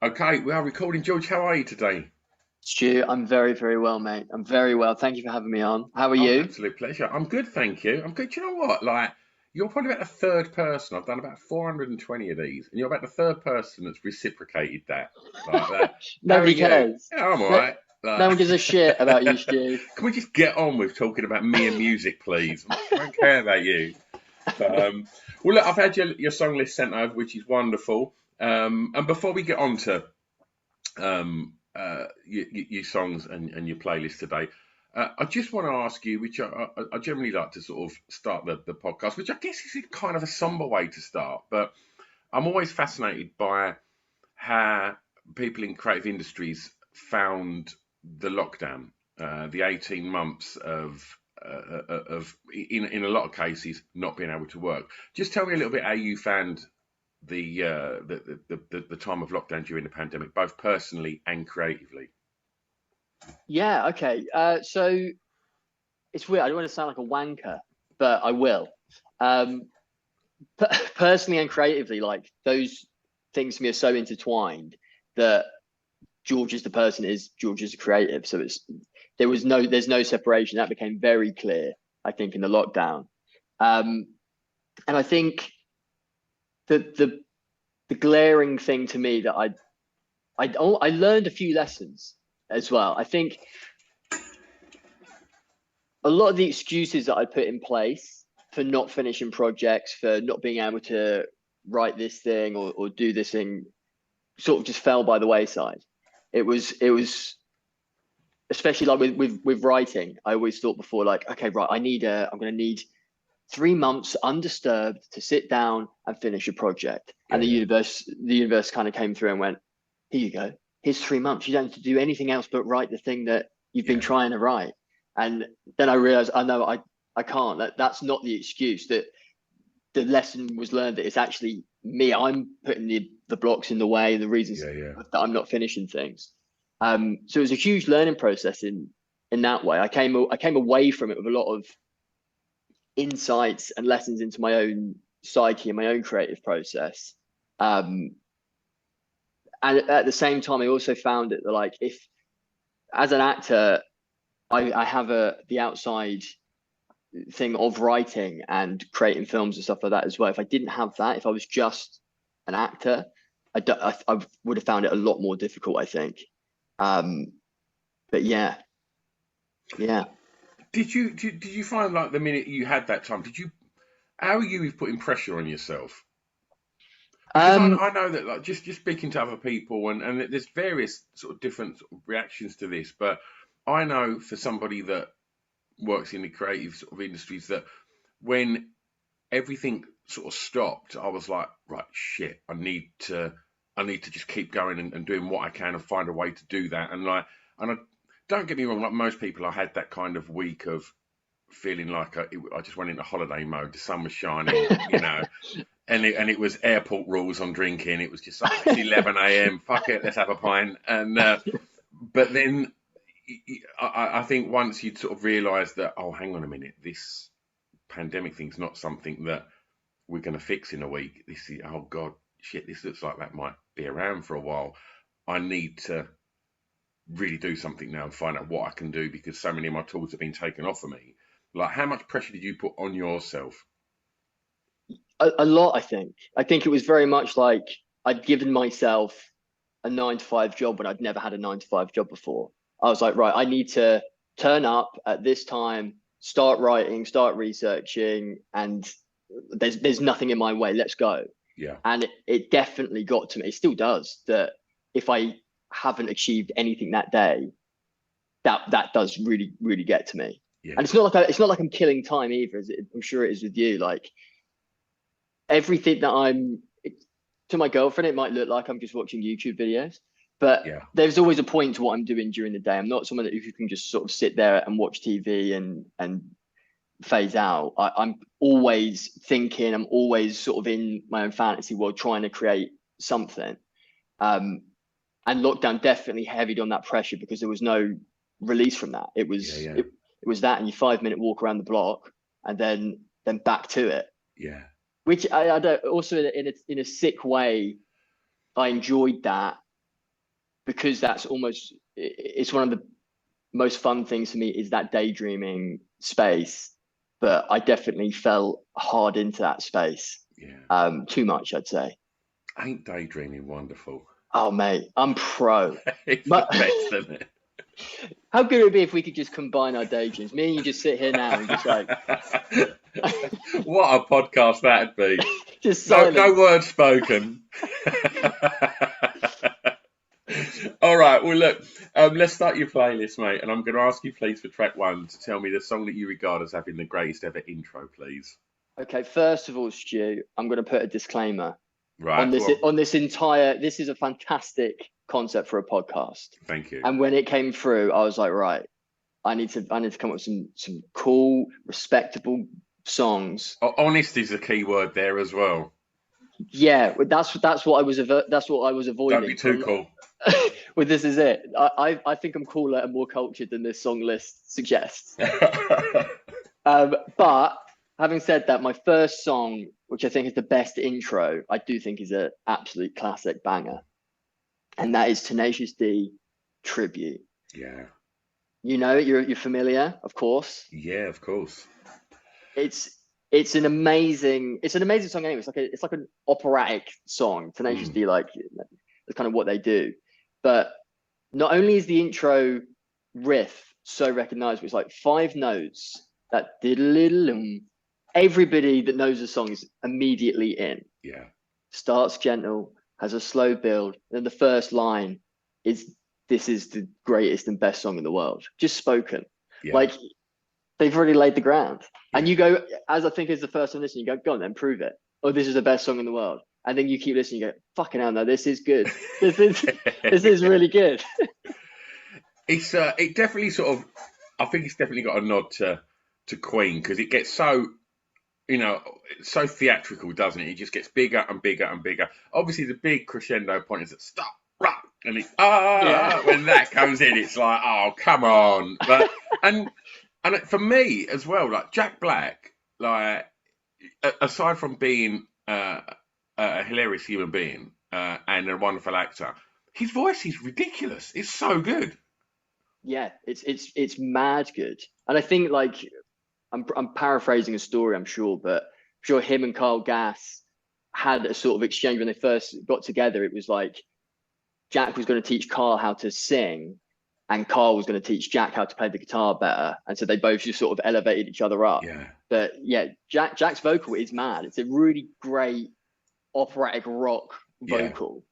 Okay, we are recording. George, how are you today? Stu, I'm very, very well, mate. I'm very well. Thank you for having me on. How are Oh, you? absolute pleasure. I'm good, thank you. I'm good. Do you know what? Like, you're probably about the third person. I've done about 420 of these, and you're about the third person that's reciprocated that. Like that. How are Nobody you? cares. Yeah, I'm all No, right. no Like, one gives a shit about you, Stu. can we just get on with talking about me and music, please? I don't care about you. But well, look, I've had your song list sent over, which is wonderful. And before we get on to your songs and your playlist today. I just want to ask you, which I generally like to sort of start the podcast, which I guess is kind of a somber way to start, but I'm always fascinated by how people in creative industries found the lockdown, the 18 months of in a lot of cases not being able to work. Just tell me a little bit how you found the time of lockdown during the pandemic, both personally and creatively. Yeah, okay. So it's weird. I don't want to sound like a wanker, but I will. Um, Personally and creatively, like those things to me are so intertwined that George is the person is George is a creative. So there's no separation. That became very clear, I think, in the lockdown. Um, and I think the glaring thing to me that I learned a few lessons as well. I think a lot of the excuses that I put in place for not finishing projects, for not being able to write this thing or do this thing, sort of just fell by the wayside. It was especially like with writing. I always thought before, like, okay, right, I'm going to need 3 months undisturbed to sit down and finish a project. And Yeah, yeah, the universe kind of came through and went, here you go. Here's 3 months. You don't have to do anything else but write the thing that you've been yeah, trying to write. And then I realized, I know I can't. That's not the excuse. That the lesson was learned that it's actually me. I'm putting the blocks in the way, the reasons yeah, yeah. that I'm not finishing things. So it was a huge learning process in that way. I came away from it with a lot of insights and lessons into my own psyche and my own creative process. Um, and at the same time, I also found it that, like, if as an actor, I have the outside thing of writing and creating films and stuff like that as well. If I didn't have that, if I was just an actor, I would have found it a lot more difficult, I think. Um, but yeah, yeah. Did you find like the minute you had that time? How are you with putting pressure on yourself? Because I, Um, I know that like just speaking to other people and there's various sort of different sort of reactions to this, but I know for somebody that works in the creative sort of industries that when everything sort of stopped, I was like, right, shit, I need to just keep going and doing what I can and find a way to do that. And I don't get me wrong, like most people, I had that kind of week of feeling like I just went into holiday mode. The sun was shining, and it was airport rules on drinking. It was just like it's 11 a.m. Fuck it, let's have a pint. But then I think once you'd sort of realised that, oh, hang on a minute, this pandemic thing's not something that we're going to fix in a week. This is, oh God, shit, this looks like that might be around for a while. I need to really do something now and find out what I can do because so many of my tools have been taken off of me. Like, how much pressure did you put on yourself? a lot, I think. I think it was very much like I'd given myself a 9 to 5 job when I'd never had a 9 to 5 job before. I was like, right, I need to turn up at this time, start writing, start researching, and there's nothing in my way. Let's go. Yeah, And it definitely got to me. It still does that if I haven't achieved anything that day, that does really get to me. And yeah, it's not like I'm killing time either. I'm sure it is with you. Like everything that to my girlfriend, it might look like I'm just watching YouTube videos, but yeah, there's always a point to what I'm doing during the day. I'm not someone that who can just sort of sit there and watch TV and phase out. I'm always thinking. I'm always sort of in my own fantasy world, trying to create something. Um, and lockdown definitely heavied on that pressure because there was no release from that. It yeah, was yeah, it was that and your 5 minute walk around the block and then back to it. yeah, Which I don't also in a sick way I enjoyed that because it's one of the most fun things for me is that daydreaming space. But I definitely fell hard into that space. Yeah. Too much, I'd say. Ain't daydreaming wonderful? Oh, mate, I'm pro. It's the But best, isn't it? how good would it be if we could just combine our daydreams? Me and you just sit here now and just like What a podcast that'd be. just No, silence. no words spoken. All right. Well, look, let's start your playlist, mate. And I'm going to ask you, please, for track 1 to tell me the song that you regard as having the greatest ever intro, please. Okay, first of all, Stu, I'm going to put a disclaimer Right. on this Well, on this entire. This is a fantastic concept for a podcast. thank you. And when it came through, I was like, right, I need to come up with some cool, respectable songs. Honest is a key word there as well. Yeah, that's what I was avoiding. Don't be too cool. Well, this is it. I think I'm cooler and more cultured than this song list suggests. But having said that, my first song, which I think is the best intro, I do think is an absolute classic banger, and that is Tenacious D, Tribute. Yeah. You know, you're familiar, of course. Yeah, of course. It's an amazing song anyway. It's like an operatic song. Tenacious D, like, that's kind of what they do. But not only is the intro riff so recognizable, it's like 5 notes that diddle-diddle-dum. Everybody that knows the song is immediately in. Yeah. Starts gentle, has a slow build. Then the first line is, "This is the greatest and best song in the world." Just spoken. Yeah. Like, they've already laid the ground. Yeah. And you go, as I think is the first time listening, you go on then, prove it. Oh, this is the best song in the world. And then you keep listening, you go, fucking hell, no, this is good. This is really good. It's it definitely sort of, I think it's definitely got a nod to Queen, because it gets so, so theatrical, doesn't it? It just gets bigger and bigger and bigger. Obviously, the big crescendo point is at stop, rock, and it's when that comes in, it's like, oh, come on. But and for me as well, like Jack Black, like aside from being a hilarious human being and a wonderful actor, his voice is ridiculous. It's so good. Yeah, it's mad good. And I think, like, I'm paraphrasing a story, I'm sure, but I'm sure him and Carl Gass had a sort of exchange when they first got together. It was like Jack was going to teach Carl how to sing, and Carl was going to teach Jack how to play the guitar better. And so they both just sort of elevated each other up. Yeah. But yeah, Jack's vocal is mad. It's a really great operatic rock vocal.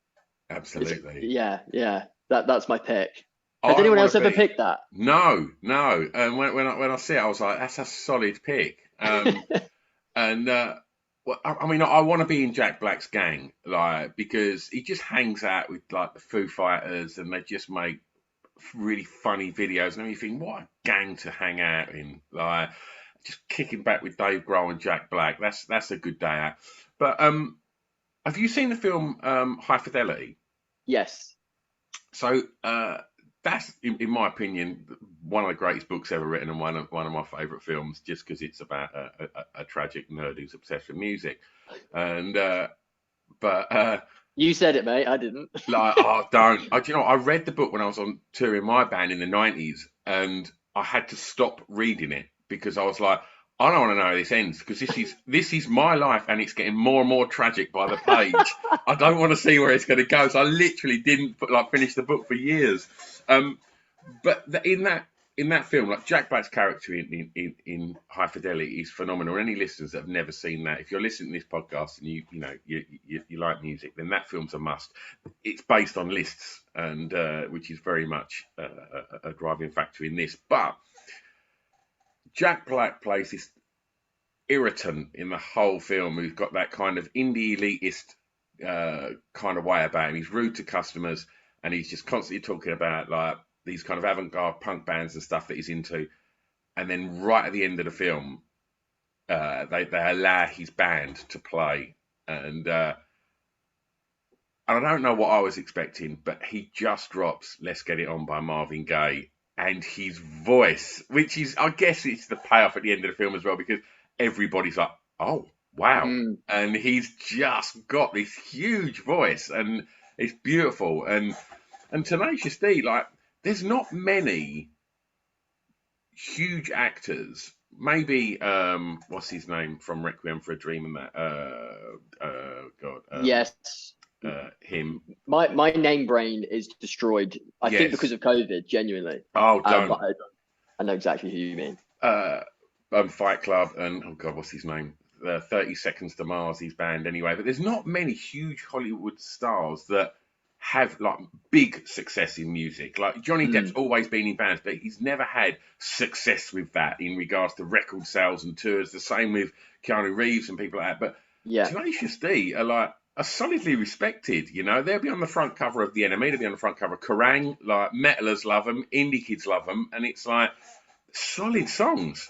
Yeah, absolutely. Yeah. That's my pick. Has anyone else ever picked that? No. And when I see it, I was like, that's a solid pick. And well, I mean, I want to be in Jack Black's gang, like, because he just hangs out with like the Foo Fighters, and they just make really funny videos. And you think, what a gang to hang out in, like, just kicking back with Dave Grohl and Jack Black. That's a good day out. But have you seen the film High Fidelity? Yes. So that's, in my opinion, one of the greatest books ever written, and one of my favourite films, just because it's about a tragic nerd who's obsessed with music. And but you said it, mate. I didn't. Like, oh, don't. I read the book when I was on tour in my band in the 90s, and I had to stop reading it because I was like, I don't want to know how this ends, because this is my life, and it's getting more and more tragic by the page. I don't want to see where it's going to go. So I literally didn't finish the book for years. But in that film, like, Jack Black's character in High Fidelity is phenomenal. Any listeners that have never seen that, if you're listening to this podcast and you like music, then that film's a must. It's based on lists, and which is very much a driving factor in this. But Jack Black plays this irritant in the whole film who's got that kind of indie elitist kind of way about him. He's rude to customers, and he's just constantly talking about like these kind of avant-garde punk bands and stuff that he's into. And then right at the end of the film, they allow his band to play, and I don't know what I was expecting, but he just drops "Let's Get It On" by Marvin Gaye. And his voice, which is, I guess it's the payoff at the end of the film as well, because everybody's like, oh, wow. And he's just got this huge voice, and it's beautiful. And And Tenacious D, like, there's not many huge actors. Maybe what's his name from Requiem for a Dream and that God Yes. him. My name brain is destroyed. I think because Yes. of COVID, genuinely. Oh, But don't. I know exactly who you mean. Uh, Fight Club and oh God, what's his name? 30 Seconds to Mars, his band anyway. But there's not many huge Hollywood stars that have like big success in music. Like Johnny Depp's Mm, always been in bands, but he's never had success with that in regards to record sales and tours. The same with Keanu Reeves and people like that. But yeah. Tenacious D are solidly respected. You know, they'll be on the front cover of The Enemy. They'll be on the front cover of Kerrang. Like metalers love them, indie kids love them, and it's like solid songs.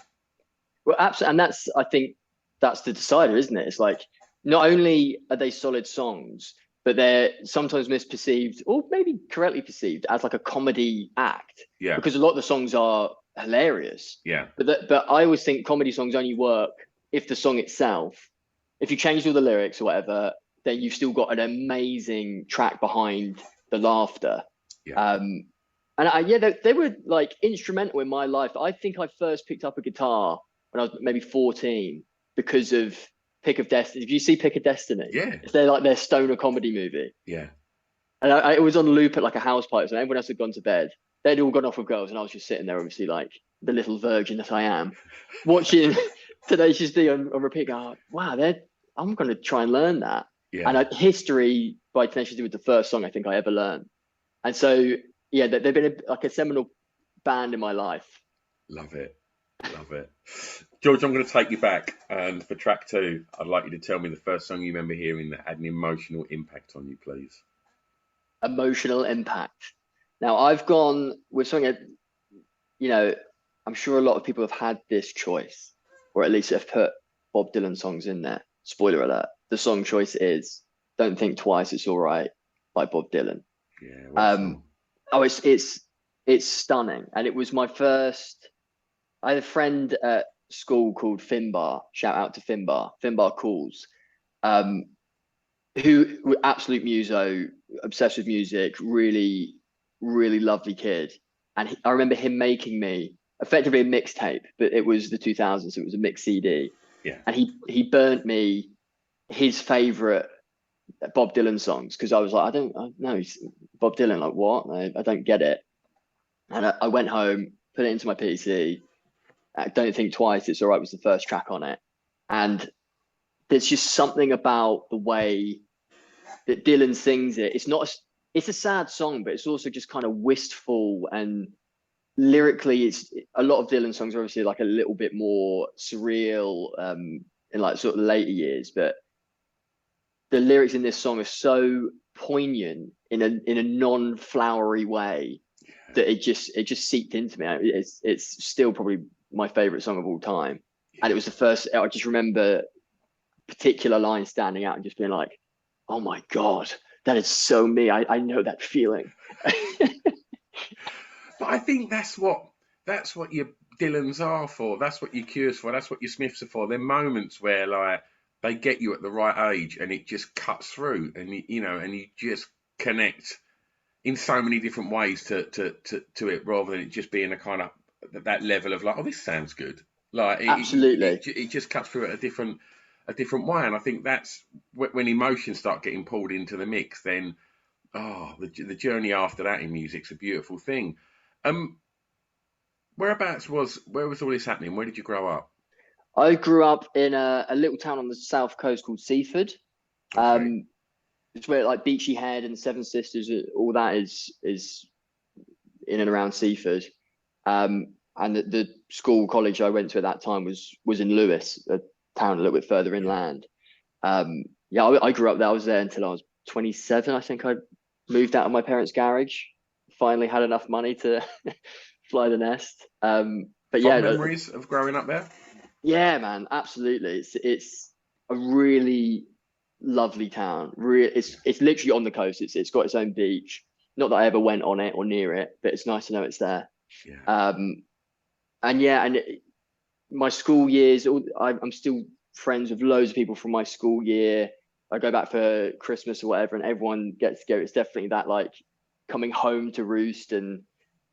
Well, absolutely, and that's I think that's the decider, isn't it? It's like not only are they solid songs, but they're sometimes misperceived or maybe correctly perceived as like a comedy act Yeah, because a lot of the songs are hilarious. yeah, But I always think comedy songs only work if the song itself, if you change all the lyrics or whatever, then you've still got an amazing track behind the laughter. yeah. Um, and yeah, they were like instrumental in my life. I think I first picked up a guitar when I was maybe 14 because of Pick of Destiny. Did you see Pick of Destiny? Yeah, It's their stoner comedy movie. yeah. And it was on loop at like a house party, so everyone else had gone to bed. They'd all gone off with girls, and I was just sitting there, obviously, like the little virgin that I am, watching Tenacious D on repeat. Go, wow, I'm going to try and learn that. Yeah, And History by Tenacious D was the first song I think I ever learned. And so, yeah, they've been like a seminal band in my life. love it, love it. George, I'm going to take you back, and for track two, I'd like you to tell me the first song you remember hearing that had an emotional impact on you, please. Emotional impact. Now, I've gone with something, you know, I'm sure a lot of people have had this choice, or at least have put Bob Dylan songs in there. Spoiler alert. The song choice is Don't Think Twice, It's All Right by Bob Dylan. Yeah, what song? Oh, it's stunning. And it was my first. I had a friend at school called Finbar. Shout out to Finbar. Finbar Calls. Um, who absolute muso, obsessed with music, really, really lovely kid. And I remember him making me effectively a mixtape, but it was the 2000s, so it was a mix CD. Yeah, And he burnt me his favorite Bob Dylan songs because I was like, I don't know, he's Bob Dylan, like what? I don't get it. And I went home, put it into my PC. I Don't Think Twice, It's All Right was the first track on it. And there's just something about the way that Dylan sings it. It's a sad song, but it's also just kind of wistful and lyrically it's a lot of Dylan songs are obviously like a little bit more surreal in like sort of later years, but the lyrics in this song are so poignant in a non-flowery way that it just seeped into me. It's still probably my favorite song of all time. And it was the first, I just remember particular line standing out and just being like, oh my God, that is so me. I know that feeling. but I think that's what your Dylans are for. That's what your Cures for. That's what your Smiths are for. They're moments where like they get you at the right age, and it just cuts through, and and you just connect in so many different ways to it, rather than it just being a kind of that level of like, oh, this sounds good. Like Absolutely. it just cuts through at a different way, and I think that's when emotions start getting pulled into the mix. Then, oh, the journey after that in music's a beautiful thing. Um, where was all this happening? Where did you grow up? I grew up in a little town on the south coast called Seaford. Okay, Um, it's where like Beachy Head and Seven Sisters, all that is in and around Seaford. And the school college I went to at that time was in Lewes, a town a little bit further yeah, inland. Yeah, I grew up there. I was there until I was 27. I think I moved out of my parents' garage. Finally had enough money to fly the nest. But fond yeah, memories of growing up there. yeah, man, absolutely. It's a really lovely town. It's literally on the coast. It's got its own beach. Not that I ever went on it or near it, but it's nice to know it's there. Yeah, Um, and yeah, my school years, I'm still friends with loads of people from my school year. I go back for Christmas or whatever, and everyone gets together. It's definitely that like coming home to roost. And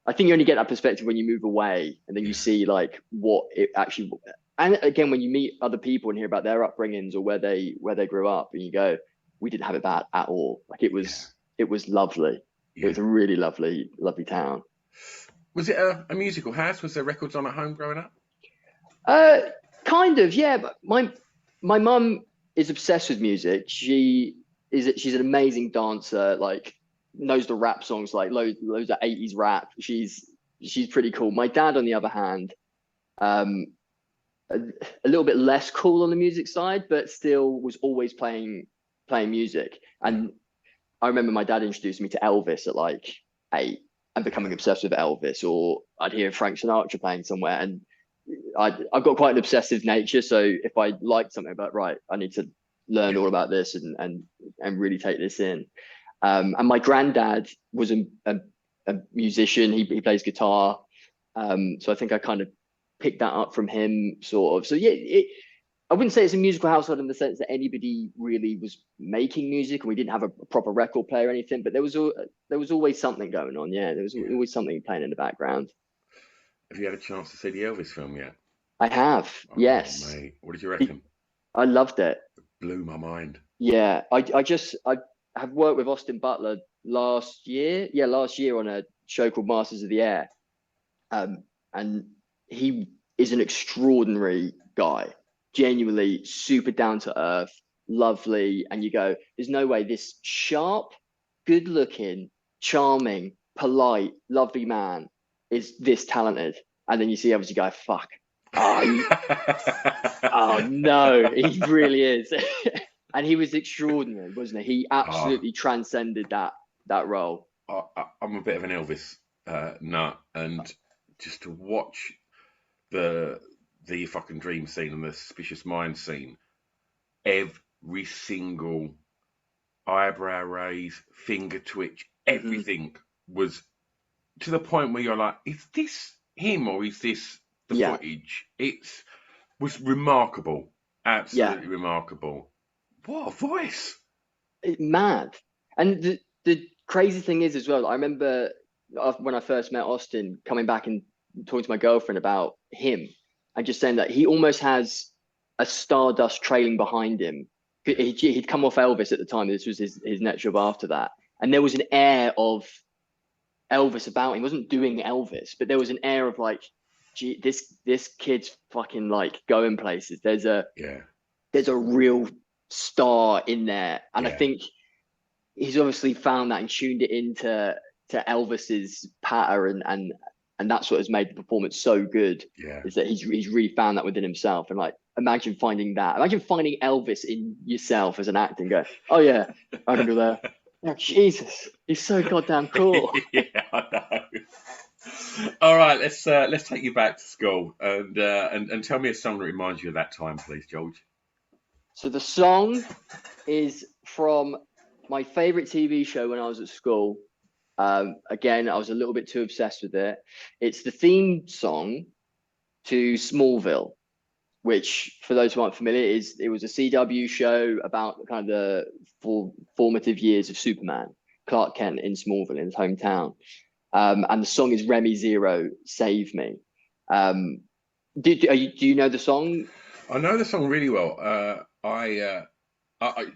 I think you only get that perspective when you move away, and then you see like what it actually. And again, when you meet other people and hear about their upbringings or where they grew up, and you go, we didn't have it bad at all. Like it was lovely. It was a really lovely town. Was it a musical house? Was there records on at home growing up? Kind of, yeah. But my mum is obsessed with music. She's an amazing dancer. Like knows the rap songs, like loads of 80s rap. She's pretty cool. My dad, on the other hand, a little bit less cool on the music side, but still was always playing music. And I remember my dad introduced me to Elvis at like 8 and becoming obsessed with Elvis, or I'd hear Frank Sinatra playing somewhere, and I've got quite an obsessive nature. So if I liked something about, right, I need to learn all about this and really take this in. And my granddad was a musician. He plays guitar. So I think I kind of picked that up from him, sort of. So yeah, I wouldn't say it's a musical household in the sense that anybody really was making music, and we didn't have a proper record player or anything. But there was always something going on. Yeah, there was always something playing in the background. Have you had a chance to see the Elvis film yet? I have. Oh, yes. Mate. What did you reckon? I loved it. It blew my mind. Yeah, I have worked with Austin Butler last year. Yeah, last year on a show called Masters of the Air. And he is an extraordinary guy, genuinely super down to earth, lovely. And you go, there's no way this sharp, good looking, charming, polite, lovely man is this talented. And then you see obviously go, fuck. Oh no, he really is. And he was extraordinary, wasn't he? He absolutely transcended that role. I'm a bit of an Elvis nut, and just to watch the fucking dream scene and the Suspicious Minds scene, every single eyebrow raise, finger twitch, everything was to the point where you're like, is this him or is this the footage? It was remarkable, absolutely remarkable. What a voice! Mad. And the crazy thing is as well, I remember when I first met Austin, coming back and talking to my girlfriend about him and just saying that he almost has a Stardust trailing behind him. He'd come off Elvis at the time. This was his next job after that. And there was an air of Elvis about him. He wasn't doing Elvis, but there was an air of like, gee, this kid's fucking like going places. There's a real star in there. And I think he's obviously found that and tuned it into Elvis's pattern, and that's what has made the performance so good. Is that he's really found that within himself. And like, imagine finding Elvis in yourself as an actor and go, oh yeah, I can do that. Oh, Jesus, he's so goddamn cool. Yeah, I know. All right, let's take you back to school and tell me a song that reminds you of that time, please, George. So the song is from my favorite TV show when I was at school. Again, I was a little bit too obsessed with it. It's the theme song to Smallville, which, for those who aren't familiar, it was a CW show about kind of the formative years of Superman, Clark Kent in Smallville, in his hometown. And the song is Remy Zero, Save Me. Do you know the song? I know the song really well. I run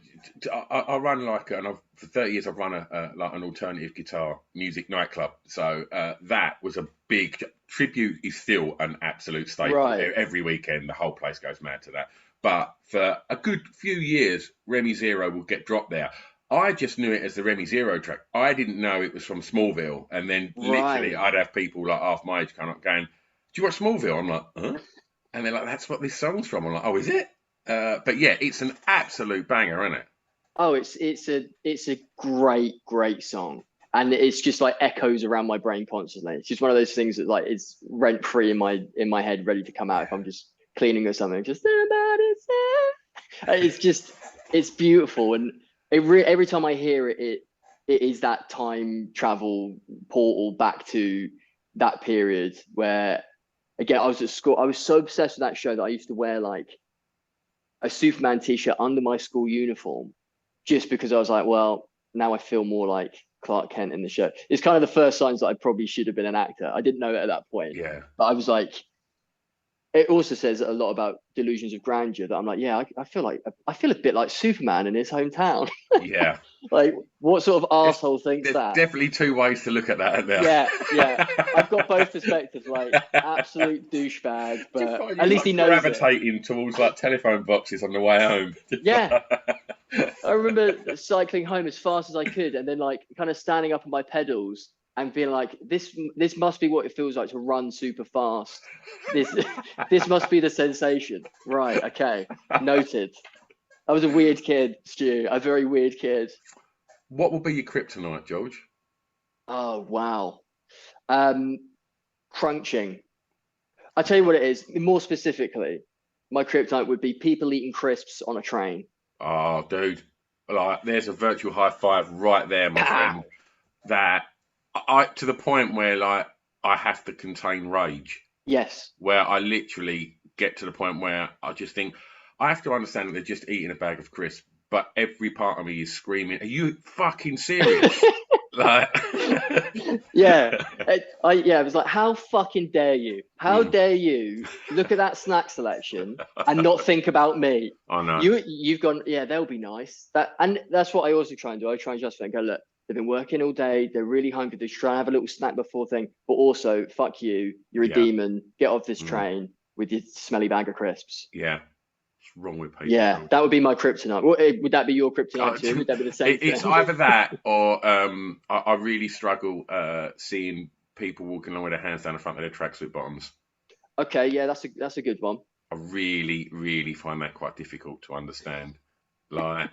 for 30 years I've run an alternative guitar music nightclub. So that was a big tribute. Is still an absolute staple. Right. Every weekend the whole place goes mad to that. But for a good few years, Remy Zero will get dropped there. I just knew it as the Remy Zero track. I didn't know it was from Smallville. And then literally I'd have people like half my age kind of going, do you watch Smallville? I'm like, huh? And they're like, that's what this song's from. I'm like, oh, is it? But yeah, it's an absolute banger, isn't it? Oh, it's a great song, and it's just like echoes around my brain constantly. It's just one of those things that like is rent free in my head, ready to come out if I'm just cleaning or something. Just it's beautiful, and every time I hear it, it is that time travel portal back to that period where, again, I was at school. I was so obsessed with that show that I used to wear like a Superman t-shirt under my school uniform, just because I was like, well, now I feel more like Clark Kent in the show. It's kind of the first signs that I probably should have been an actor. I didn't know it at that point, Yeah. but I was like, it also says a lot about delusions of grandeur that I'm like, yeah, I feel a bit like Superman in his hometown. Yeah. Like, what sort of arsehole thinks There's that? definitely two ways to look at that now. Yeah. I've got both perspectives, like absolute douchebag, but at least he knows gravitating towards like telephone boxes on the way home. Yeah. I remember cycling home as fast as I could, and then like kind of standing up on my pedals and being like, this must be what it feels like to run super fast. This must be the sensation. Right, okay. Noted. I was a weird kid, Stu. A very weird kid. What will be your kryptonite, George? Oh wow. Crunching. I'll tell you what it is. More specifically, my kryptonite would be people eating crisps on a train. Oh, dude. Like, there's a virtual high five right there, my friend. That I to the point where like I have to contain rage. Yes. Where I literally get to the point where I just think I have to understand that they're just eating a bag of crisps, but every part of me is screaming, "Are you fucking serious?" Like, yeah, it was like, how fucking dare you? How dare you look at that snack selection and not think about me? I know. You've gone, yeah, they'll be nice. And that's what I also try and do. I try and justify and go, look, they've been working all day. They're really hungry. They try and have a little snack before thing. But also, fuck you. You're a demon. Get off this train with your smelly bag of crisps. Yeah. What's wrong with people? Yeah, that would be my kryptonite. Would that be your kryptonite too? Would that be the same thing? It's either that or I really struggle seeing people walking along with their hands down the front of their tracksuit bottoms. Okay, yeah, that's a good one. I really, really find that quite difficult to understand. Like,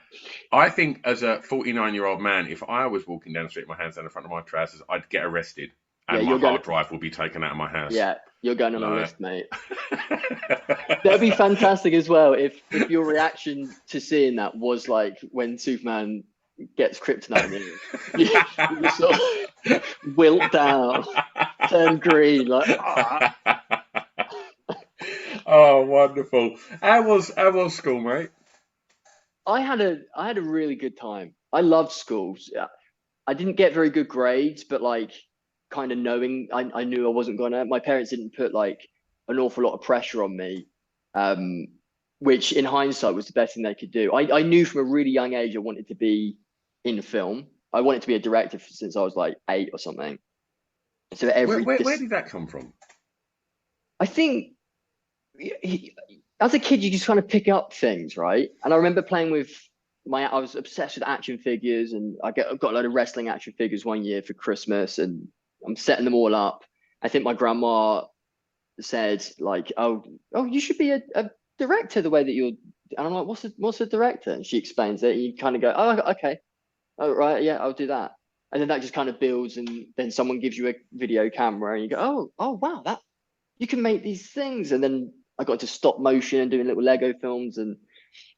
I think as a 49-year-old man, if I was walking down the street with my hands down the front of my trousers, I'd get arrested and my hard drive will be taken out of my house. Yeah, you're going on a list, mate. That'd be fantastic as well if your reaction to seeing that was like when Superman gets kryptonite and you sort of wilt down, turn green, like. Oh, wonderful! How was school, mate? I had a really good time. I loved school. I didn't get very good grades, but like kind of knowing I knew I wasn't gonna. My parents didn't put like an awful lot of pressure on me, which in hindsight was the best thing they could do. I knew from a really young age I wanted to be in film. I wanted to be a director since I was like 8 or something. So where did that come from? I think as a kid you just kind of pick up things, right? And I remember playing with I was obsessed with action figures, and I got a load of wrestling action figures one year for Christmas, and I'm setting them all up. I think my grandma said like, oh, you should be a director the way that you're. And I'm like, what's a director? And she explains it, and you kind of go, oh, okay, oh right, yeah, I'll do that. And then that just kind of builds, and then someone gives you a video camera, and you go, oh wow, that you can make these things. And then I got to stop motion and doing little Lego films, and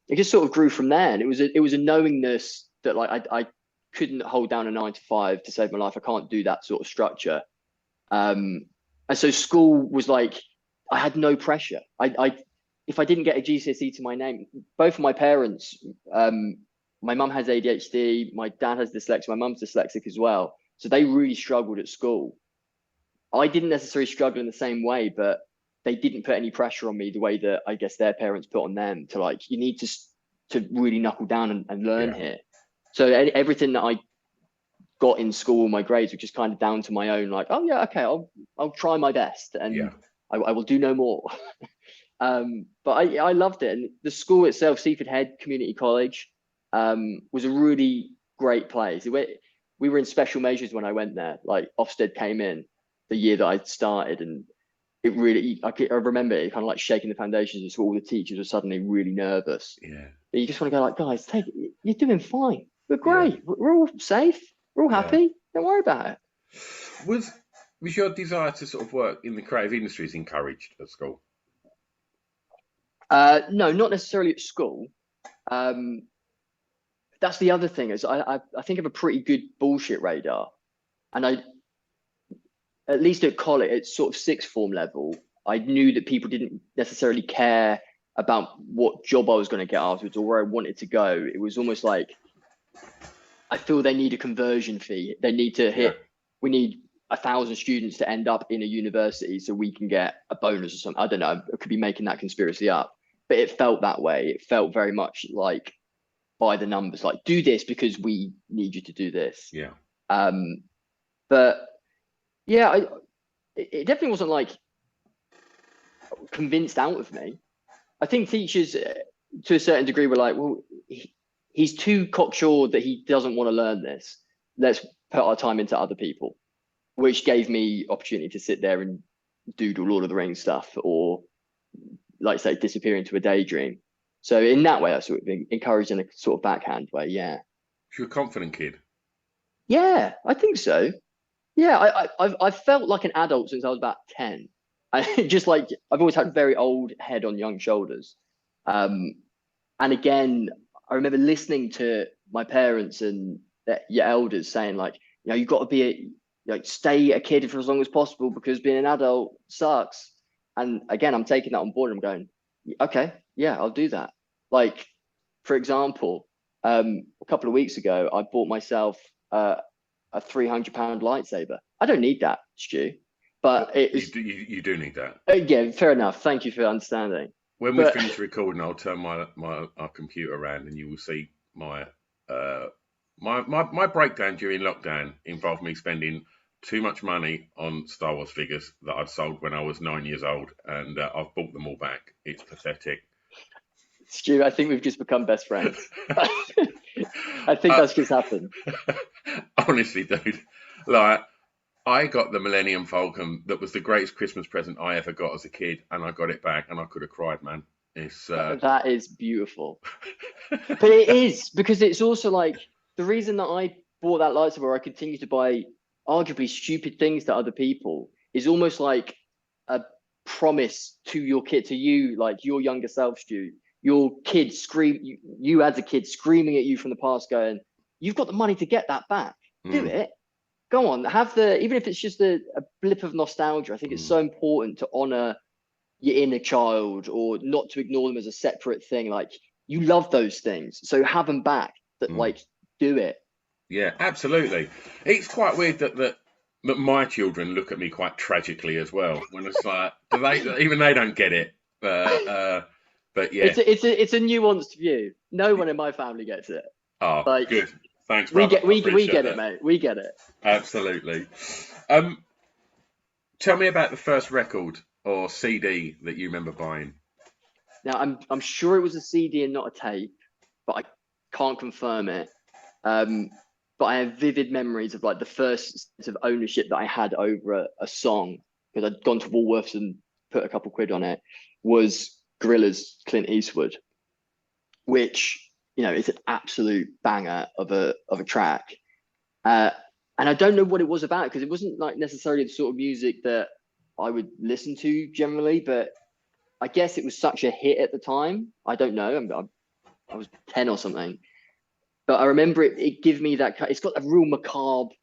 it just sort of grew from there. And it was a knowingness that like I couldn't hold down a 9 to 5 to save my life. I can't do that sort of structure. And so school was like, I had no pressure. If I didn't get a GCSE to my name, both of my parents, my mum has ADHD, my dad has dyslexia, my mum's dyslexic as well. So they really struggled at school. I didn't necessarily struggle in the same way, but they didn't put any pressure on me the way that I guess their parents put on them to like, you need to really knuckle down and learn here. So everything that I got in school, my grades were just kind of down to my own, like, oh yeah, okay, I'll try my best, and I will do no more. But I loved it. And the school itself, Seaford Head Community College, was a really great place. We were in special measures when I went there. Like Ofsted came in the year that I started, and it really, I remember it kind of like shaking the foundations. So all the teachers were suddenly really nervous. Yeah. But you just want to go like, guys, take it. You're doing fine. We're great. We're all safe. We're all happy. Don't worry about it. Was your desire to sort of work in the creative industries encouraged at school? No, not necessarily at school. That's the other thing is I think I have a pretty good bullshit radar, and at least at college, at sort of sixth form level, I knew that people didn't necessarily care about what job I was going to get afterwards or where I wanted to go. It was almost like I feel they need a conversion fee. They need to Yeah. we need 1,000 students to end up in a university so we can get a bonus or something. I don't know. I could be making that conspiracy up, but it felt that way. It felt very much like by the numbers, like do this because we need you to do this. Yeah. But yeah, it definitely wasn't like convinced out of me. I think teachers, to a certain degree, were like, well, he's too cocksure that he doesn't want to learn this. Let's put our time into other people, which gave me opportunity to sit there and doodle Lord of the Rings stuff, or like say disappear into a daydream. So in that way, I sort of encouraged in a sort of backhand way. Yeah. You're a confident kid. Yeah, I think so. Yeah, I've felt like an adult since I was about 10. I just like I've always had a very old head on young shoulders. And again, I remember listening to my parents and your elders saying like, you've got to be stay a kid for as long as possible because being an adult sucks. And again, I'm taking that on board. I'm going, okay, yeah, I'll do that. Like, for example, a couple of weeks ago, I bought myself a £300 lightsaber. I don't need that, Stu, but you do need that. Yeah, fair enough. Thank you for understanding. When we finish recording, I'll turn our computer around, and you will see my breakdown during lockdown involved me spending too much money on Star Wars figures that I'd sold when I was 9 years old, and I've bought them all back. It's pathetic. Stu, I think we've just become best friends. I think that's just happened. Honestly, dude, like I got the Millennium Falcon that was the greatest Christmas present I ever got as a kid, and I got it back, and I could have cried, man. It's that is beautiful. But it is, because it's also like the reason that I bought that lightsaber, or I continue to buy arguably stupid things to other people, is almost like a promise to your kid, to you, like your younger self, Stu. Your kid you as a kid screaming at you from the past, going, "You've got the money to get that back. Do it. Go on, even if it's just a blip of nostalgia." I think it's so important to honor your inner child, or not to ignore them as a separate thing. Like, you love those things, so have them back. Like, do it. Yeah, absolutely. It's quite weird that my children look at me quite tragically as well. When it's like, even they don't get it. But yeah, it's a nuanced view. No one in my family gets it. Oh, like, good. Thanks, brother. We get that. It, mate. We get it. Absolutely. Tell me about the first record or CD that you remember buying. Now, I'm sure it was a CD and not a tape, but I can't confirm it. But I have vivid memories of like the first sense of ownership that I had over a song, because I'd gone to Woolworths and put a couple quid on it, was Gorillaz' Clint Eastwood, which, is an absolute banger of a track. And I don't know what it was about, because it wasn't like necessarily the sort of music that I would listen to generally, but I guess it was such a hit at the time. I don't know. I was 10 or something. But I remember it gave me that, it's got a real macabre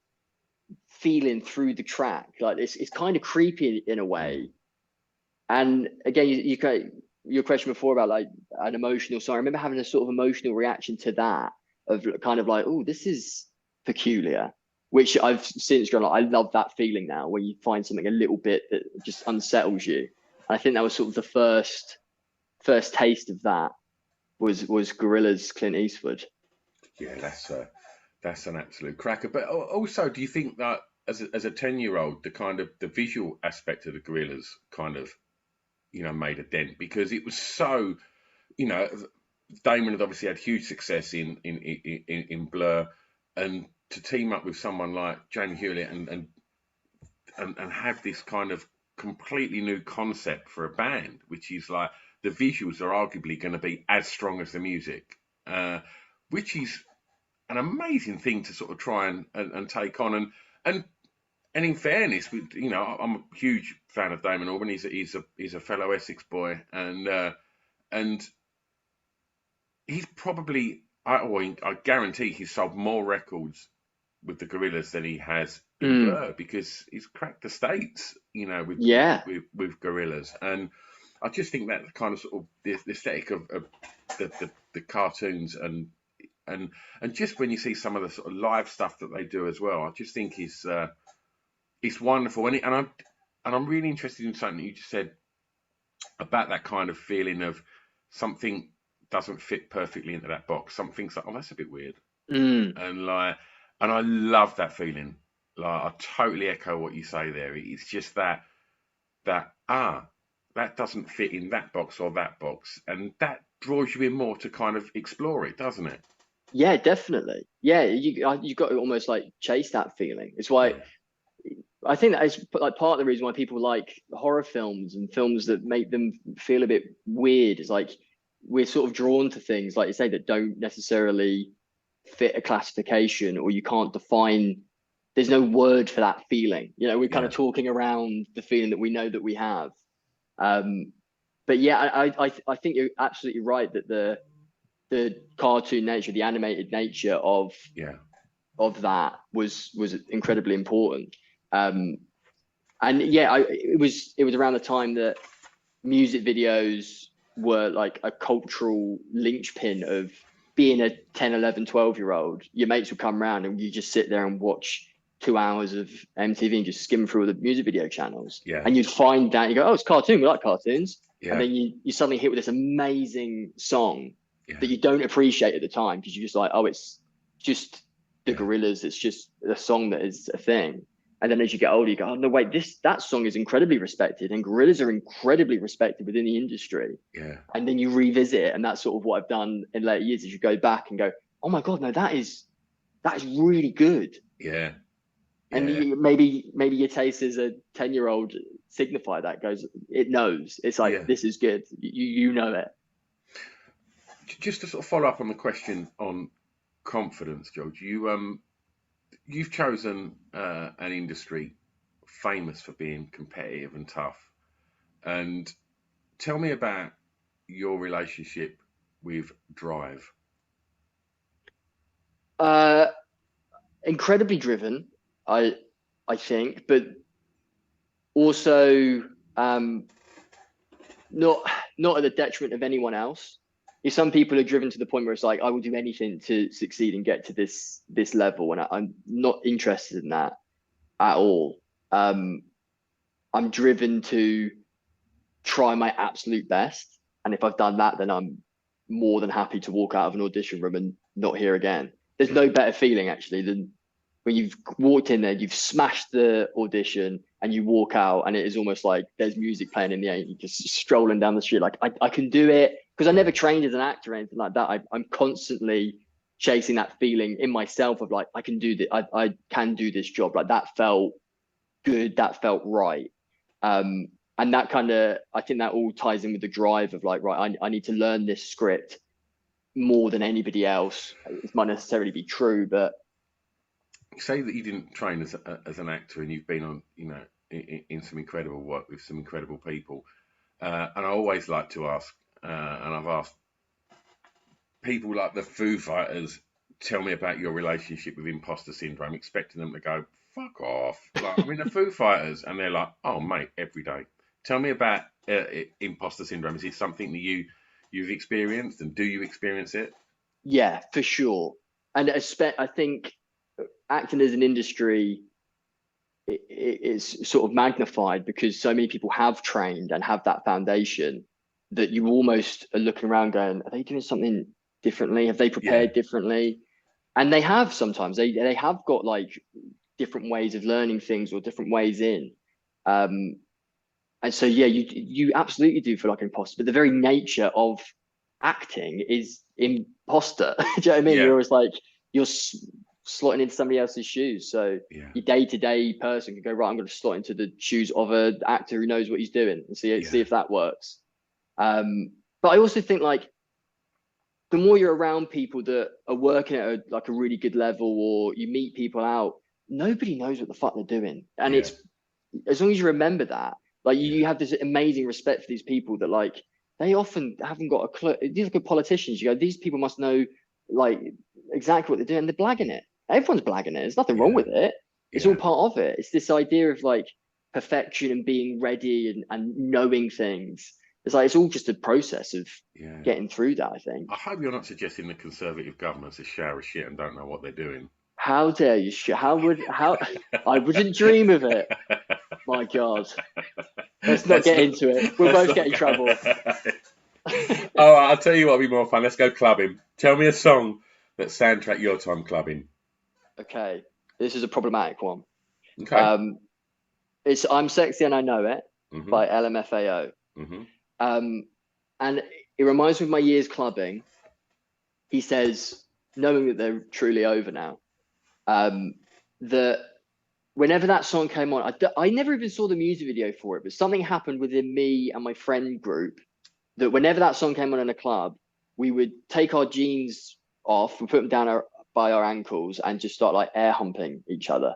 feeling through the track. Like it's kind of creepy in a way. And again, your question before about like an emotional song, I remember having a sort of emotional reaction to that, of kind of like, oh, this is peculiar, which I've since gone like, I love that feeling now, where you find something a little bit that just unsettles you. And I think that was sort of the first taste of that was Gorillaz' Clint Eastwood. Yeah, that's an absolute cracker. But also, do you think that as a 10-year-old, the visual aspect of the Gorillaz kind of, made a dent, because it was so, Damon had obviously had huge success in Blur, and to team up with someone like Jamie Hewlett and have this kind of completely new concept for a band, which is like the visuals are arguably going to be as strong as the music, which is an amazing thing to sort of try and take on. And in fairness, I'm a huge fan of Damon Albarn. He's a fellow Essex boy, and he's probably, I guarantee he's sold more records with the Gorillaz than he has in Blur, because he's cracked the States, with Gorillaz. And I just think that kind of sort of the aesthetic of the cartoons and and just when you see some of the sort of live stuff that they do as well, I just think it's wonderful. And I'm really interested in something you just said about that kind of feeling of something doesn't fit perfectly into that box. Something's like, oh, that's a bit weird, and I love that feeling. Like, I totally echo what you say there. It's just that doesn't fit in that box or that box, and that draws you in more to kind of explore it, doesn't it? Yeah, definitely. Yeah, you got to almost like chase that feeling. It's why Yeah, I think that is like part of the reason why people like horror films and films that make them feel a bit weird. Is like we're sort of drawn to things, like you say, that don't necessarily fit a classification, or you can't define. There's no word for that feeling. We're kind yeah, of talking around the feeling that we know that we have. Um, but yeah, I think you're absolutely right that the cartoon nature, the animated nature yeah, of that was incredibly important. Um, and yeah, it was around the time that music videos were like a cultural linchpin of being a 10, 11, 12-year old. Your mates would come around and you just sit there and watch 2 hours of MTV and just skim through all the music video channels. yeah, And you'd find that you go, oh, it's cartoon. We like cartoons. And yeah, then you suddenly hit with this amazing song yeah, that you don't appreciate at the time because you're just like, oh, it's just the yeah, Gorillas. It's just a song that is a thing. And then as you get older, you go, oh no, wait, that song is incredibly respected, and Gorillas are incredibly respected within the industry. yeah, And then you revisit it, and that's sort of what I've done in later years. Is you go back and go, oh my god, no, that is really good. yeah, And yeah. maybe your taste as a 10-year-old signify that goes, it knows. It's like Yeah. this is good. You know it. Just to sort of follow up on the question on confidence, George, you've chosen an industry famous for being competitive and tough. And tell me about your relationship with drive. Uh, Incredibly driven, I I think, but also um, not not at the detriment of anyone else. If some people are driven to the point where it's like I will do anything to succeed and get to this level, and I'm not interested in that at all. Um, I'm driven to try my absolute best, and if I've done that, then I'm more than happy to walk out of an audition room and not hear again. There's Yeah, no better feeling actually than when you've walked in there, you've smashed the audition, and you walk out, and it is almost like there's music playing in the air. You're just strolling down the street, like I can do it because I yeah, never trained as an actor or anything like that. I'm constantly chasing that feeling in myself of like I can do this. I can do this job. Like that felt good. That felt right. Um, and that kind of I think that all ties in with the drive of like right. I need to learn this script more than anybody else. It might necessarily be true, but say that you didn't train as an actor and you've been on, in some incredible work with some incredible people. And I always like to ask, and I've asked people like the Foo Fighters, tell me about your relationship with imposter syndrome, expecting them to go, fuck off. Like, I'm in the Foo Fighters. And they're like, oh, mate, every day. Tell me about imposter syndrome. Is it something that you've experienced, and do you experience it? yeah, for sure. And I think acting as an industry is sort of magnified because so many people have trained and have that foundation that you almost are looking around going, are they doing something differently? Have they Yeah, prepared differently? And they have sometimes. They have got like different ways of learning things or different ways in. Um, and so yeah, you absolutely do feel like an imposter, but the very nature of acting is imposter. Do you know what I mean? yeah, You're always like you're slotting into somebody else's shoes. So yeah, your day-to-day person can go, right, I'm going to slot into the shoes of an actor who knows what he's doing and see yeah, if that works. But I also think like the more you're around people that are working at like a really good level, or you meet people out, nobody knows what the fuck they're doing, and yeah, it's as long as you remember that, like you yeah, have this amazing respect for these people that like they often haven't got a clue. These are good politicians. You go, these people must know like exactly what they're doing. They're blagging it. Everyone's blagging it. There's nothing wrong yeah, with it. It's all yeah, part of it. It's this idea of like perfection and being ready and knowing things. It's like it's all just a process of Yeah. getting through that, I think. I hope you're not suggesting the Conservative government's a shower of shit and don't know what they're doing. How dare you? How I wouldn't dream of it. My God. Let's not Let's get not. into it. We'll Let's both not get in trouble. All right, I'll tell you what'll be more fun. Let's go clubbing. Tell me a song that soundtrack your time clubbing. Okay, this is a problematic one. Okay. Um, it's "I'm Sexy and I Know It" Mhm. by LMFAO. Mhm. Um, and it reminds me of my years clubbing. He says, knowing that they're truly over now, that whenever that song came on, I never even saw the music video for it, but something happened within me and my friend group that whenever that song came on in a club, we would take our jeans off, we put them down by our ankles, and just start like air humping each other.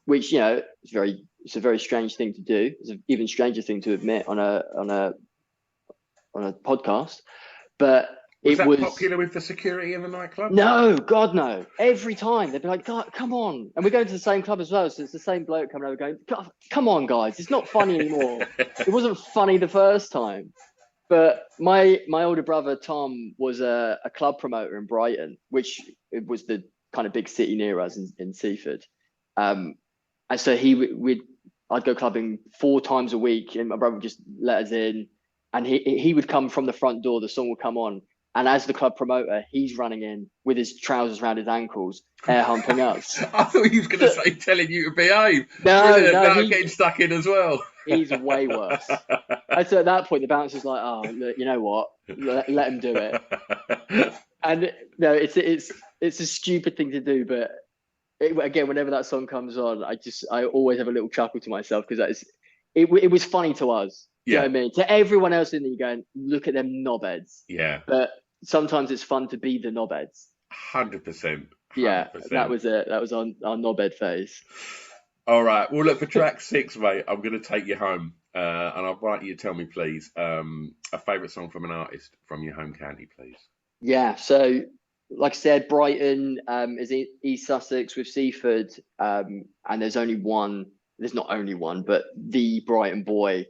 Which it's a very strange thing to do. It's an even stranger thing to admit on a podcast, but Was it that was. popular with the security in the nightclub? No, God, no. Every time they'd be like, God, come on. And we're going to the same club as well. So it's the same bloke coming over going, God, come on, guys. It's not funny anymore. It wasn't funny the first time. But my older brother, Tom, was a club promoter in Brighton, which it was the kind of big city near us in Seaford. And so I'd go clubbing 4 times a week, and my brother would just let us in. And he would come from the front door, the song would come on, and as the club promoter, he's running in with his trousers around his ankles, air humping us. I thought he was going to say telling you to behave. No, Brilliant. no, Now I'm getting stuck in as well. he's way worse. And so at that point, the bouncer's like, "Oh, look, you know what? Let him do it." And no, it's a stupid thing to do, but again, whenever that song comes on, I always have a little chuckle to myself because it was funny to us. Do you know Yeah. what I mean? To everyone else in there, you're going, look at them knobheads. Yeah. But sometimes it's fun to be the knobheads. 100%. Yeah, that 100%. was it. That was our knobhead phase. All right. Well, look, for track 6, mate, I'm going to take you home. And I'd like you to tell me, please, a favourite song from an artist from your home county, please. Yeah, so like I said, Brighton is East Sussex with Seaford, and there's not only one, but the Brighton boy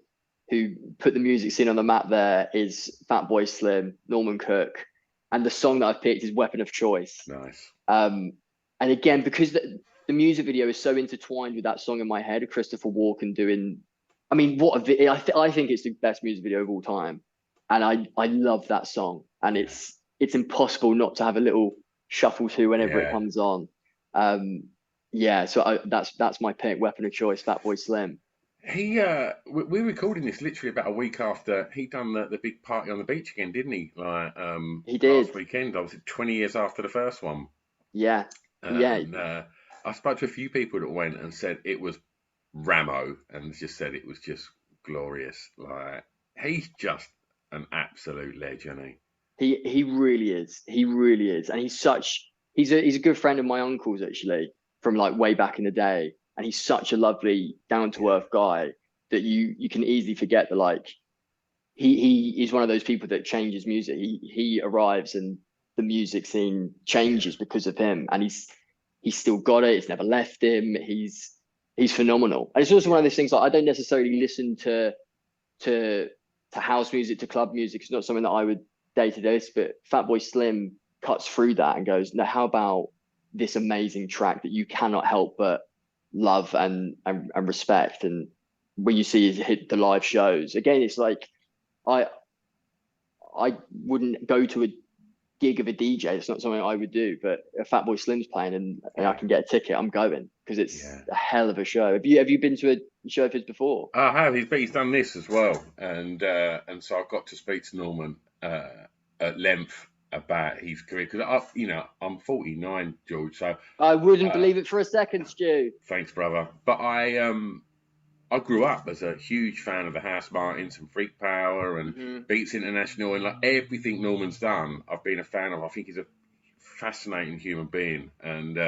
who put the music scene on the map there is Fatboy Slim, Norman Cook, and the song that I've picked is Weapon of Choice. Nice. And again, because the music video is so intertwined with that song in my head, Christopher Walken doing, I mean, what a video! I think it's the best music video of all time, and I love that song, and it's impossible not to have a little shuffle to whenever it Yeah. comes on. Yeah, so that's my pick, Weapon of Choice, Fatboy Slim. We're recording this literally about a week after he done the big party on the beach again, didn't he? Like He last did, weekend, obviously 20 years after the first one. yeah, yeah. And I spoke to a few people that went and said it was Ramo, and just said it was just glorious. Like he's just an absolute legend, isn't He really is. He really is, and he's a good friend of my uncle's actually from like way back in the day, and he's such a lovely, down he? to earth guy that you can easily forget that like he is one of those people that changes music. He arrives and the music scene Yeah, changes because of him, and he's still got it. It's never left him. He's phenomenal, and it's also one yeah, of those things like I don't necessarily listen to house music, to club music. It's not something that I would day to day, but Fatboy Slim cuts through that and goes, no, how about this amazing track that you cannot help but love and respect? And when you see his hit the live shows, again, it's like I I wouldn't go to a gig of a DJ. It's not something I would do, but if Fatboy Slim's playing and I yeah, can get a ticket, I'm going because it's yeah. a hell of a show. Have you been to a show of his before? I have. He's done this as well, and so I got to speak to Norman at length about his career because I'm 49, George. So I wouldn't uh, believe it for a second, Stu. thanks, brother. But I grew up as a huge fan of the House Martins and Freak Power and Hmm. Beats International and like everything Norman's done. I've been a fan of. I think he's a fascinating human being, and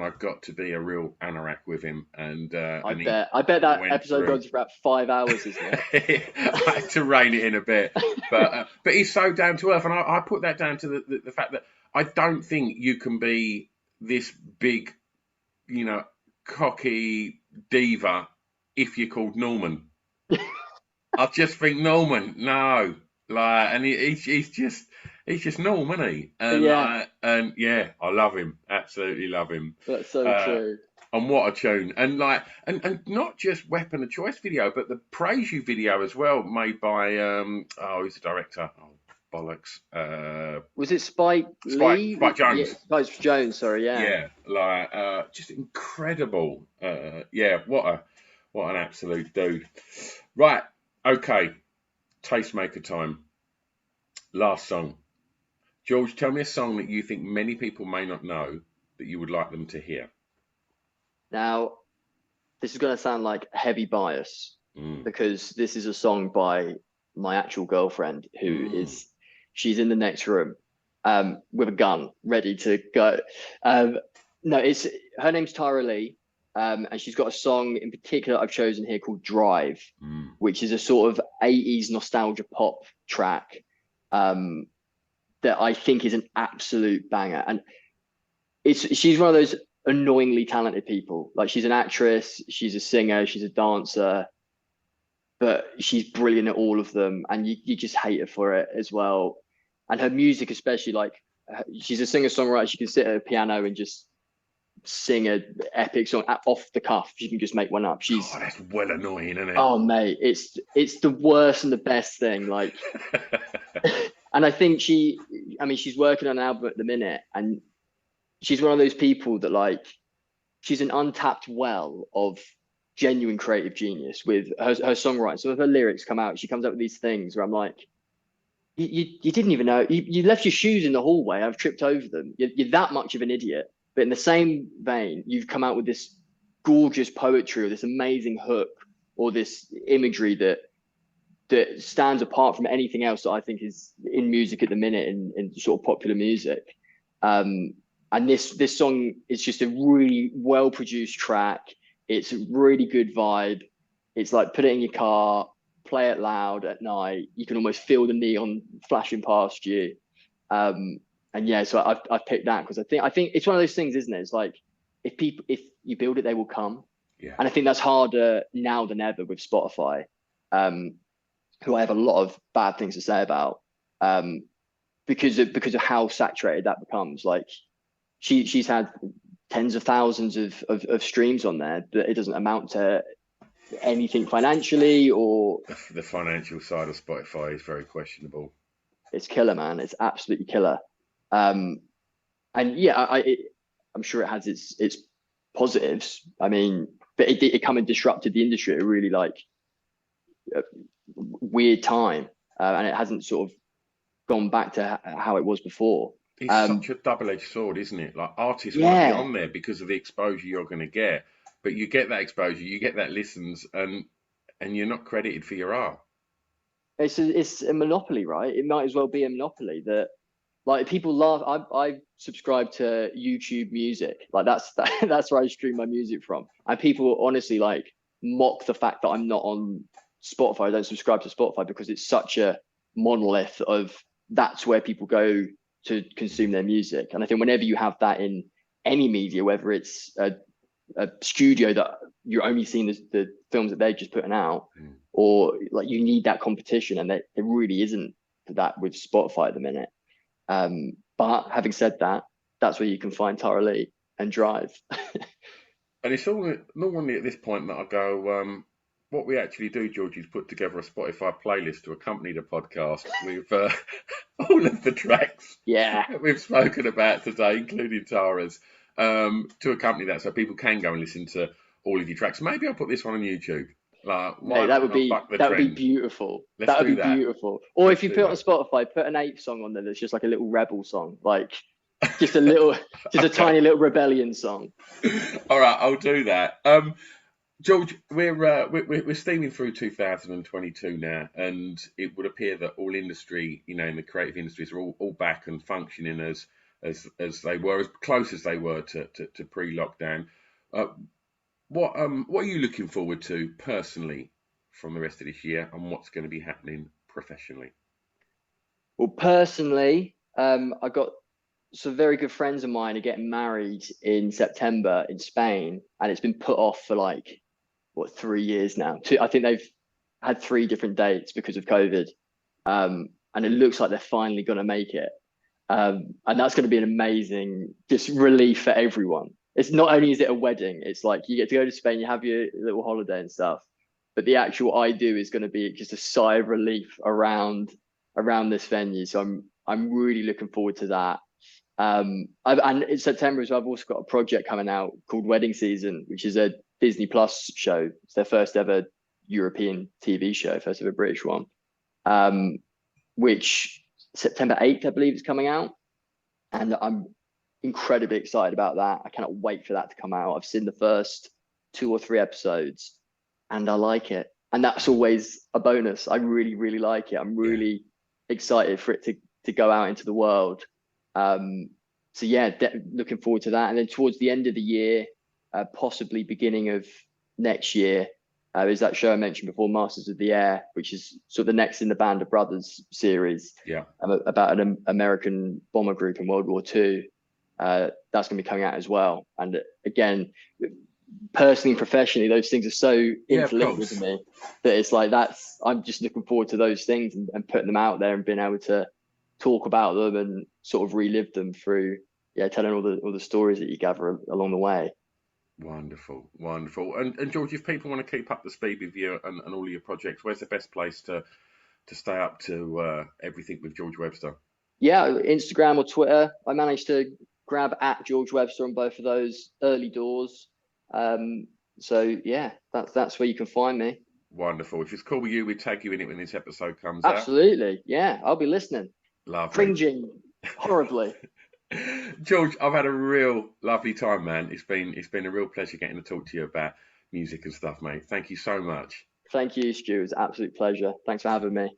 I got to be a real anorak with him, I and he bet. I bet that went episode through. goes for about 5 hours, isn't it? I had to rein it in a bit, but he's so down to earth, and I put that down to the fact that I don't think you can be this big, you know, cocky diva if you're called Norman. I just think Norman, no, like, and he's just Norman, isn't he? And Yeah, and yeah, I love him, absolutely love him. that's so Uh, true. and what a tune! And like, and not just Weapon of Choice video, but the Praise You video as well, made by who's the director? Oh, bollocks. Was it Spike Lee? Spike Yeah, Jones. Spike Jones. Sorry, yeah. Yeah, like just incredible. Yeah, what an absolute dude. Right, okay. Tastemaker time. Last song. George, tell me a song that you think many people may not know that you would like them to hear. Now, this is going to sound like heavy bias Mm. because this is a song by my actual girlfriend who Mm. she's in the next room with a gun ready to go. No, it's her name's Tara Lee, and she's got a song in particular I've chosen here called Drive, Mm. which is a sort of 80s nostalgia pop track that I think is an absolute banger. And she's one of those annoyingly talented people. Like, she's an actress, she's a singer, she's a dancer, but she's brilliant at all of them, and you just hate her for it as well. And her music, especially, like, she's a singer-songwriter. She can sit at a piano and just sing a epic song off the cuff. She can just make one up. Oh, that's well annoying, isn't it? Oh mate, it's the worst and the best thing. Like, and I think she's working on an album at the minute, and she's one of those people that, like, she's an untapped well of genuine creative genius with her songwriting. Some of her lyrics come out. She comes up with these things where I'm like, you didn't even know. You left your shoes in the hallway. I've tripped over them. You're that much of an idiot. But in the same vein, you've come out with this gorgeous poetry or this amazing hook or this imagery that stands apart from anything else that I think is in music at the minute, in sort of popular music. And this song is just a really well produced track. It's a really good vibe. It's like, put it in your car, play it loud at night. You can almost feel the neon flashing past you. And yeah, so I've picked that because I think it's one of those things, isn't it? It's like, if you build it, they will come. Yeah. And I think that's harder now than ever with Spotify, who I have a lot of bad things to say about, because of how saturated that becomes. Like, she's had tens of thousands of streams on there, but it doesn't amount to anything financially, or the financial side of Spotify is very questionable. It's killer, man. It's absolutely killer. And yeah, I'm sure it has its positives. I mean, but it come and disrupted the industry at a really, like, weird time, and it hasn't sort of gone back to how it was before. It's such a double-edged sword, isn't it? Like, artists want to be on there because of the exposure you're going to get, but you get that exposure, you get that listens, and you're not credited for your art. It's a monopoly, right? It might as well be a monopoly that, like, people laugh. I subscribe to YouTube Music, like that's where I stream my music from, and people honestly, like, mock the fact that I'm not on Spotify. I don't subscribe to Spotify because it's such a monolith of that's where people go to consume their music. And I think whenever you have that in any media, whether it's a studio that you're only seeing the films that they're just putting out, or, like, you need that competition, and there really isn't that with Spotify at the minute. But having said that, that's where you can find Tara Lee and Drive. And it's all normally at this point that I go, what we actually do, George, is put together a Spotify playlist to accompany the podcast with all of the tracks that we've spoken about today, including Tara's, to accompany that, so people can go and listen to all of your tracks. Maybe I'll put this one on YouTube. Like, mate, that would be beautiful. That would be beautiful. Or if you put it on Spotify, put an Ape song on there that's just like a little rebel song, like just a little, just a tiny little rebellion song. All right, I'll do that. George, we're steaming through 2022 now, and it would appear that all industry, in the creative industries, are all back and functioning as they were, as close as they were to pre-lockdown. What are you looking forward to personally from the rest of this year, and what's going to be happening professionally? Well, personally, I got some very good friends of mine are getting married in September in Spain, and it's been put off for, like, 3 years now. I think had 3 different dates because of COVID, and it looks like they're finally going to make it. And that's going to be an amazing just relief for everyone. It's not only is it a wedding, it's like you get to go to Spain, you have your little holiday and stuff, but the actual I do is going to be just a sigh of relief around this venue. So I'm really looking forward to that. And in September as well, I've also got a project coming out called Wedding Season, which is a Disney Plus show. It's their first ever European TV show, first ever British one. Which September 8th, I believe, is coming out. And I'm incredibly excited about that. I cannot wait for that to come out. I've seen the first 2 or 3 episodes and I like it. And that's always a bonus. I really, really like it. I'm really excited for it to go out into the world. So yeah, looking forward to that. And then towards the end of the year, possibly beginning of next year, is that show I mentioned before, Masters of the Air, which is sort of the next in the Band of Brothers series. Yeah. About an American bomber group in World War II. That's going to be coming out as well. And again, personally and professionally, those things are so interlinked to me that it's like I'm just looking forward to those things and putting them out there and being able to talk about them and sort of relive them through telling all the stories that you gather along the way. Wonderful. And George, if people want to keep up the speed with you and all of your projects, where's the best place to stay up to everything with George Webster? Yeah, Instagram or Twitter. I managed to grab at George Webster on both of those early doors. So yeah, that's where you can find me. Wonderful. If it's cool with you, we tag you in it when this episode comes out. Absolutely. Yeah, I'll be listening. Lovely. Cringing horribly. George, I've had a real lovely time, man. It's been a real pleasure getting to talk to you about music and stuff, mate. Thank you so much. Thank you, Stu. It was an absolute pleasure. Thanks for having me.